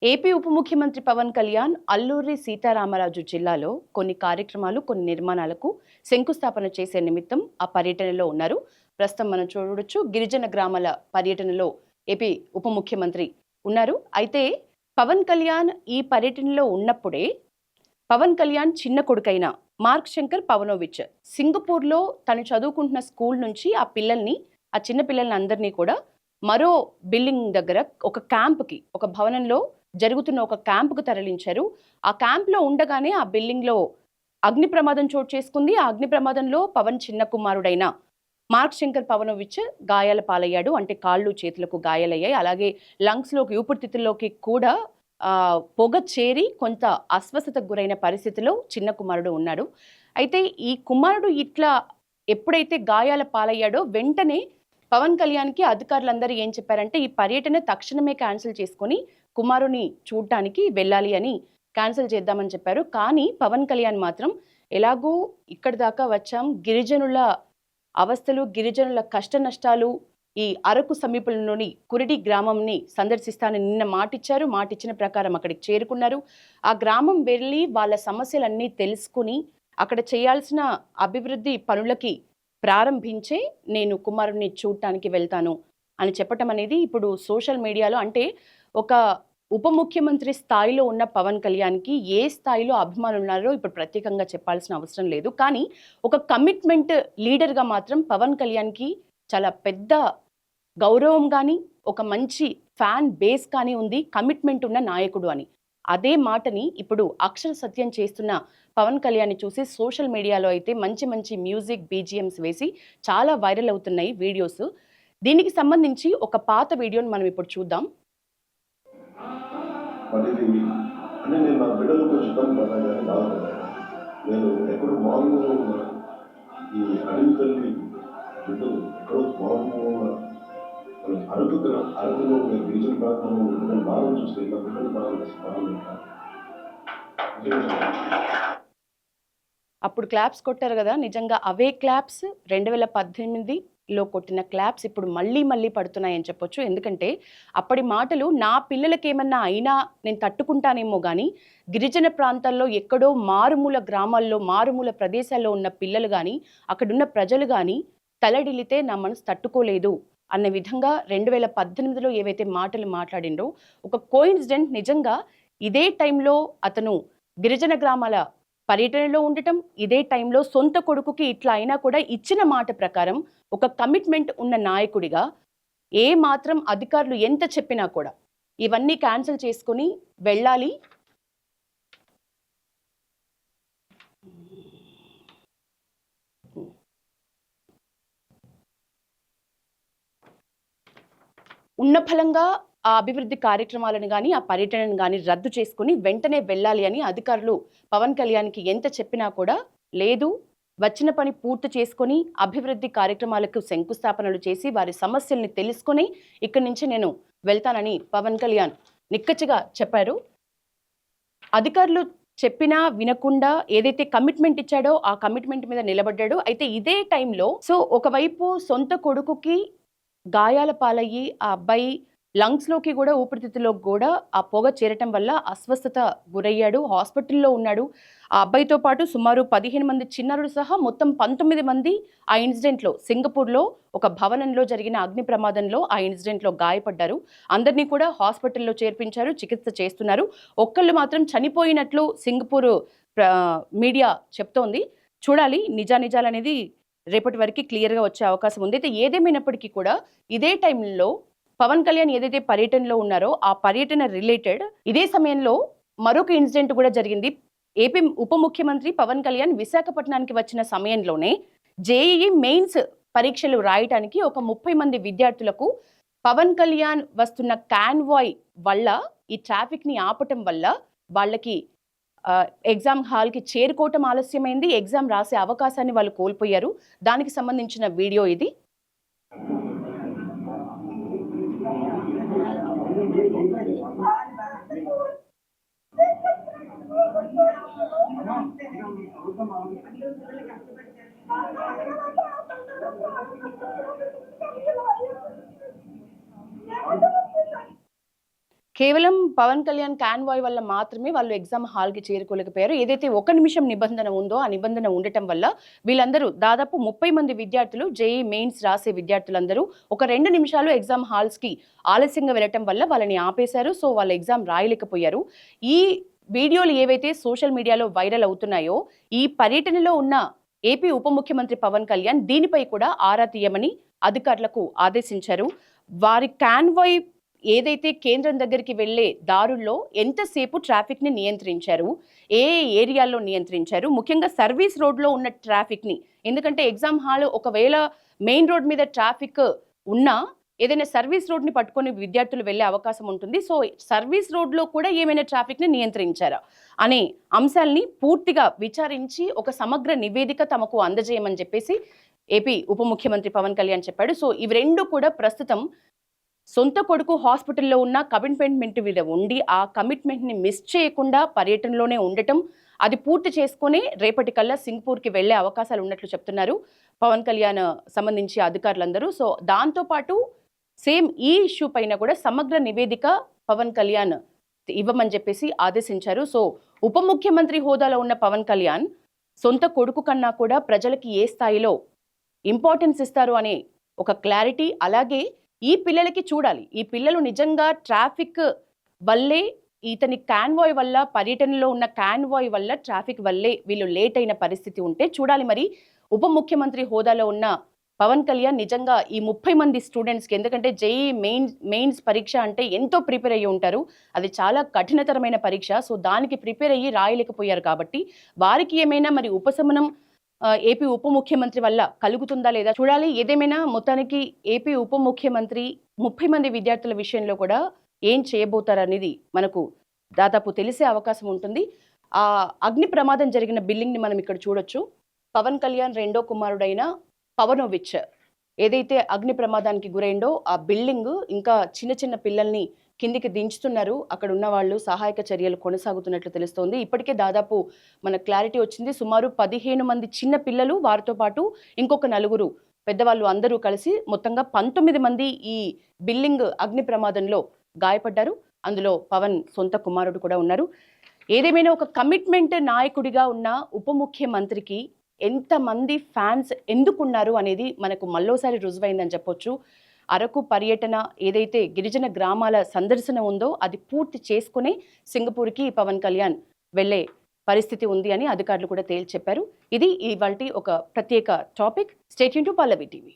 AP ఉప ముఖ్యమంత్రి పవన్ కళ్యాణ్ అల్లూరి సీతారామరాజు జిల్లాలో కొన్ని కార్యక్రమాలు, కొన్ని నిర్మాణాలకు శంకుస్థాపన చేసే నిమిత్తం ఆ పర్యటనలో ఉన్నారు. ప్రస్తుతం మనం చూడొచ్చు గిరిజన గ్రామాల పర్యటనలో ఏపీ ఉప ముఖ్యమంత్రి ఉన్నారు. అయితే పవన్ కళ్యాణ్ ఈ పర్యటనలో ఉన్నప్పుడే పవన్ కళ్యాణ్ చిన్న కొడుకైన మార్క్ శంకర్ పవనోవిచ్ సింగపూర్లో తను చదువుకుంటున్న స్కూల్ నుంచి ఆ చిన్న పిల్లల్ని అందరినీ కూడా మరో బిల్డింగ్ దగ్గర ఒక క్యాంప్కి, ఒక భవనంలో జరుగుతున్న ఒక క్యాంపుకు తరలించారు. ఆ క్యాంప్లో ఉండగానే ఆ బిల్డింగ్లో అగ్ని ప్రమాదం చోటు చేసుకుంది. ఆ అగ్ని ప్రమాదంలో పవన్ చిన్న కుమారుడైన మార్క్ శంకర్ పవనోవిచ్ గాయాల పాలయ్యాడు. అంటే కాళ్ళు చేతులకు గాయాలయ్యాయి. అలాగే లంగ్స్లోకి, ఊపిరితిత్తుల్లోకి కూడా పొగ చేరి కొంత అస్వస్థతకు గురైన పరిస్థితిలో చిన్న కుమారుడు ఉన్నాడు. అయితే ఈ కుమారుడు ఇట్లా ఎప్పుడైతే గాయాల పాలయ్యాడో వెంటనే పవన్ కళ్యాణ్కి అధికారులందరూ ఏం చెప్పారంటే ఈ పర్యటన తక్షణమే క్యాన్సిల్ చేసుకొని కుమారుని చూడటానికి వెళ్ళాలి అని క్యాన్సిల్ చేద్దామని చెప్పారు. కానీ పవన్ కళ్యాణ్ మాత్రం ఎలాగూ ఇక్కడి దాకా వచ్చాం, గిరిజనుల అవస్థలు, గిరిజనుల కష్ట నష్టాలు, ఈ అరకు సమీపంలోని కురిడి గ్రామంని సందర్శిస్తానని నిన్న మాటిచ్చారు. మాటిచ్చిన ప్రకారం అక్కడికి చేరుకున్నారు. ఆ గ్రామం వెళ్ళి వాళ్ళ సమస్యలన్నీ తెలుసుకుని అక్కడ చేయాల్సిన అభివృద్ధి పనులకి ప్రారంభించే నేను కుమారుణ్ణి చూడటానికి వెళ్తాను అని చెప్పటం అనేది ఇప్పుడు సోషల్ మీడియాలో, అంటే ఒక ఉప ముఖ్యమంత్రి స్థాయిలో ఉన్న పవన్ కళ్యాణ్కి ఏ స్థాయిలో అభిమానులు ఉన్నారో ఇప్పుడు ప్రత్యేకంగా చెప్పాల్సిన అవసరం లేదు. కానీ ఒక కమిట్మెంట్ లీడర్గా మాత్రం పవన్ కళ్యాణ్కి చాలా పెద్ద గౌరవం కానీ, ఒక మంచి ఫ్యాన్ బేస్ కానీ ఉంది, కమిట్మెంట్ ఉన్న నాయకుడు అని. అదే మాటని ఇప్పుడు అక్షర సత్యం చేస్తున్న పవన్ కళ్యాణ్ని చూసి సోషల్ మీడియాలో అయితే మంచి మంచి మ్యూజిక్ బీజిఎమ్స్ వేసి చాలా వైరల్ అవుతున్నాయి వీడియోస్. దీనికి సంబంధించి ఒక పాత వీడియోని మనం ఇప్పుడు చూద్దాం. గిరిజన ప్రాంతంలో బాగా చూస్తే అప్పుడు క్లాప్స్ కొట్టారు కదా, నిజంగా అవే క్లాప్స్ 2018లో కొట్టిన క్లాప్స్ ఇప్పుడు మళ్ళీ పడుతున్నాయని చెప్పొచ్చు. ఎందుకంటే అప్పటి మాటలు నా పిల్లలకేమన్నా అయినా నేను తట్టుకుంటానేమో కానీ గిరిజన ప్రాంతాల్లో ఎక్కడో మారుమూల గ్రామాల్లో, మారుమూల ప్రదేశాల్లో ఉన్న పిల్లలు కానీ, అక్కడున్న ప్రజలు కానీ తలడిల్లితే నా మనసు తట్టుకోలేదు అన్న విధంగా 2018లో ఏవైతే మాటలు మాట్లాడిండో, ఒక కోయిన్సిడెంట్ నిజంగా ఇదే టైంలో అతను గిరిజన గ్రామాల పర్యటనలో ఉండటం, ఇదే టైంలో సొంత కొడుకుకి ఇట్లా అయినా కూడా ఇచ్చిన మాట ప్రకారం ఒక కమిట్మెంట్ ఉన్న నాయకుడిగా ఏ మాత్రం అధికారులు ఎంత చెప్పినా కూడా ఇవన్నీ క్యాన్సిల్ చేసుకుని వెళ్ళాలి. ఉన్న ఫలంగా ఆ అభివృద్ధి కార్యక్రమాలను కానీ, ఆ పర్యటనను కానీ రద్దు చేసుకుని వెంటనే వెళ్ళాలి అని అధికారులు పవన్ కళ్యాణ్కి ఎంత చెప్పినా కూడా లేదు, వచ్చిన పని పూర్తి చేసుకొని అభివృద్ధి కార్యక్రమాలకు శంకుస్థాపనలు చేసి వారి సమస్యల్ని తెలుసుకొని ఇక్కడి నుంచి నేను వెళ్తానని పవన్ కళ్యాణ్ నిక్కచ్చిగా చెప్పారు. అధికారులు చెప్పినా వినకుండా ఏదైతే కమిట్మెంట్ ఇచ్చాడో ఆ కమిట్మెంట్ మీద నిలబడ్డాడు. అయితే ఇదే టైంలో ఒకవైపు సొంత కొడుకుకి గాయాల పాలయ్యి ఆ అబ్బాయి లంగ్స్లోకి కూడా, ఊపిరితిత్తులోకి కూడా ఆ పొగ చేరటం వల్ల అస్వస్థత గురయ్యాడు, హాస్పిటల్లో ఉన్నాడు. ఆ అబ్బాయితో పాటు సుమారు 15 మంది చిన్నారులు సహా మొత్తం 19 మంది ఆ ఇన్సిడెంట్లో, సింగపూర్లో ఒక భవనంలో జరిగిన అగ్ని ప్రమాదంలో ఆ ఇన్సిడెంట్లో గాయపడ్డారు. అందరినీ కూడా హాస్పిటల్లో చేర్పించారు, చికిత్స చేస్తున్నారు. ఒక్కళ్ళు మాత్రం చనిపోయినట్లు సింగపూర్ మీడియా చెప్తోంది. చూడాలి నిజానిజాలనేది రేపటి వరకు క్లియర్గా వచ్చే అవకాశం ఉంది. అయితే ఏదేమైనప్పటికీ కూడా ఇదే టైంలో పవన్ కళ్యాణ్ ఏదైతే పర్యటనలో ఉన్నారో ఆ పర్యటన రిలేటెడ్ ఇదే సమయంలో మరొక ఇన్సిడెంట్ కూడా జరిగింది. ఏపీ ఉప ముఖ్యమంత్రి పవన్ కళ్యాణ్ విశాఖపట్నానికి వచ్చిన సమయంలోనే జేఈఈ మెయిన్స్ పరీక్షలు రాయటానికి ఒక 30 మంది విద్యార్థులకు పవన్ కళ్యాణ్ వస్తున్న కాన్వాయ్ వల్ల, ఈ ట్రాఫిక్ని ఆపటం వల్ల వాళ్ళకి ఎగ్జామ్ హాల్కి చేరుకోవటం ఆలస్యమైంది, ఎగ్జామ్ రాసే అవకాశాన్ని వాళ్ళు కోల్పోయారు. దానికి సంబంధించిన వీడియో ఇది. కేవలం పవన్ కళ్యాణ్ కాన్వాయ్ వల్ల మాత్రమే వాళ్ళు ఎగ్జామ్ హాల్కి చేరుకోలేకపోయారు. ఏదైతే 1 నిమిషం నిబంధన ఉందో ఆ నిబంధన ఉండటం వల్ల వీళ్ళందరూ దాదాపు 30 మంది విద్యార్థులు జేఈ మెయిన్స్ రాసే విద్యార్థులందరూ ఒక 2 నిమిషాలు ఎగ్జామ్ హాల్స్కి ఆలస్యంగా వెళ్ళటం వల్ల వాళ్ళని ఆపేశారు. సో వాళ్ళ ఎగ్జామ్ రాయలేకపోయారు. ఈ వీడియోలు ఏవైతే సోషల్ మీడియాలో వైరల్ అవుతున్నాయో ఈ పర్యటనలో ఉన్న ఏపీ ఉప ముఖ్యమంత్రి పవన్ కళ్యాణ్ దీనిపై కూడా ఆరా తీయమని అధికారులకు ఆదేశించారు. వారి కాన్వాయ్ ఏదైతే కేంద్రం దగ్గరికి వెళ్లే దారుల్లో ఎంతసేపు ట్రాఫిక్ ని నియంత్రించారు, ఏ ఏరియాల్లో నియంత్రించారు, ముఖ్యంగా సర్వీస్ రోడ్లో ఉన్న ట్రాఫిక్ ని. ఎందుకంటే ఎగ్జామ్ హాల్ ఒకవేళ మెయిన్ రోడ్ మీద ట్రాఫిక్ ఉన్నా ఏదైనా సర్వీస్ రోడ్ ని పట్టుకొని విద్యార్థులు వెళ్లే అవకాశం ఉంటుంది. సో సర్వీస్ రోడ్లో కూడా ఏమైనా ట్రాఫిక్ ని నియంత్రించారా అనే అంశాల్ని పూర్తిగా విచారించి ఒక సమగ్ర నివేదిక తమకు అందజేయమని చెప్పేసి ఏపీ ఉప ముఖ్యమంత్రి పవన్ కళ్యాణ్ చెప్పాడు. సో ఇవి రెండు కూడా ప్రస్తుతం సొంత కొడుకు హాస్పిటల్లో ఉన్న కమిట్మెంట్ మీద ఉండి ఆ కమిట్మెంట్ని మిస్ చేయకుండా పర్యటనలోనే ఉండటం, అది పూర్తి చేసుకుని రేపటికల్లా సింగపూర్కి వెళ్లే అవకాశాలు ఉన్నట్లు చెప్తున్నారు పవన్ కళ్యాణ్ సంబంధించి అధికారులందరూ. సో దాంతోపాటు సేమ్ ఈ ఇష్యూ పైన కూడా సమగ్ర నివేదిక పవన్ కళ్యాణ్ ఇవ్వమని చెప్పేసి ఆదేశించారు. సో ఉప ముఖ్యమంత్రి హోదాలో ఉన్న పవన్ కళ్యాణ్ సొంత కొడుకు కన్నా కూడా ప్రజలకి ఏ స్థాయిలో ఇంపార్టెన్స్ ఇస్తారు అనే ఒక క్లారిటీ, అలాగే ఈ పిల్లలకి చూడాలి, ఈ పిల్లలు నిజంగా ట్రాఫిక్ వల్లే, ఇతని కాన్వాయ్ వల్ల, పర్యటనలో ఉన్న కాన్వాయ్ వల్ల, ట్రాఫిక్ వల్లే వీళ్ళు లేట్ అయిన పరిస్థితి ఉంటే చూడాలి. మరి ఉప ముఖ్యమంత్రి హోదాలో ఉన్న పవన్ కళ్యాణ్ నిజంగా ఈ 30 మంది స్టూడెంట్స్కి, ఎందుకంటే జేఈ మెయిన్స్ పరీక్ష అంటే ఎంతో ప్రిపేర్ అయ్యి ఉంటారు, అది చాలా కఠినతరమైన పరీక్ష. సో దానికి ప్రిపేర్ అయ్యి రాయలేకపోయారు కాబట్టి వారికి ఏమైనా మరి ఉపశమనం ఏపీ ఉప ముఖ్యమంత్రి వల్ల కలుగుతుందా లేదా చూడాలి. ఏదేమైనా మొత్తానికి ఏపీ ఉప ముఖ్యమంత్రి 30 మంది విద్యార్థుల విషయంలో కూడా ఏం చేయబోతారనేది మనకు దాదాపు తెలిసే అవకాశం ఉంటుంది. ఆ అగ్ని ప్రమాదం జరిగిన బిల్డింగ్ని మనం ఇక్కడ చూడొచ్చు. పవన్ కళ్యాణ్ రెండో కుమారుడైన పవనోవిచ్ ఏదైతే అగ్ని ప్రమాదానికి గురైందో ఆ బిల్డింగ్ ఇంకా చిన్న చిన్న పిల్లల్ని కిందికి దించుతున్నారు. అక్కడ ఉన్న వాళ్ళు సహాయక చర్యలు కొనసాగుతున్నట్లు తెలుస్తోంది. ఇప్పటికే దాదాపు మన క్లారిటీ వచ్చింది. సుమారు 15 మంది చిన్న పిల్లలు, వారితో పాటు ఇంకొక 4 పెద్దవాళ్ళు అందరూ కలిసి మొత్తంగా 19 మంది ఈ బిల్డింగ్ అగ్ని ప్రమాదంలో గాయపడ్డారు. అందులో పవన్ సొంత కుమారుడు కూడా ఉన్నారు. ఏదేమైనా ఒక కమిట్మెంట్ నాయకుడిగా ఉన్న ఉప ముఖ్యమంత్రికి ఎంతమంది ఫ్యాన్స్ ఎందుకున్నారు అనేది మనకు మళ్ళోసారి రుజువైందని చెప్పొచ్చు. అరకు పర్యటన ఏదైతే గిరిజన గ్రామాల సందర్శన ఉందో అది పూర్తి చేసుకునే సింగపూర్కి పవన్ కళ్యాణ్ వెళ్లే పరిస్థితి ఉంది అని అధికారులు కూడా తేల్చి చెప్పారు. ఇది ఇవాల్టి ఒక ప్రత్యేక topic. Stay tune to Pallavi TV.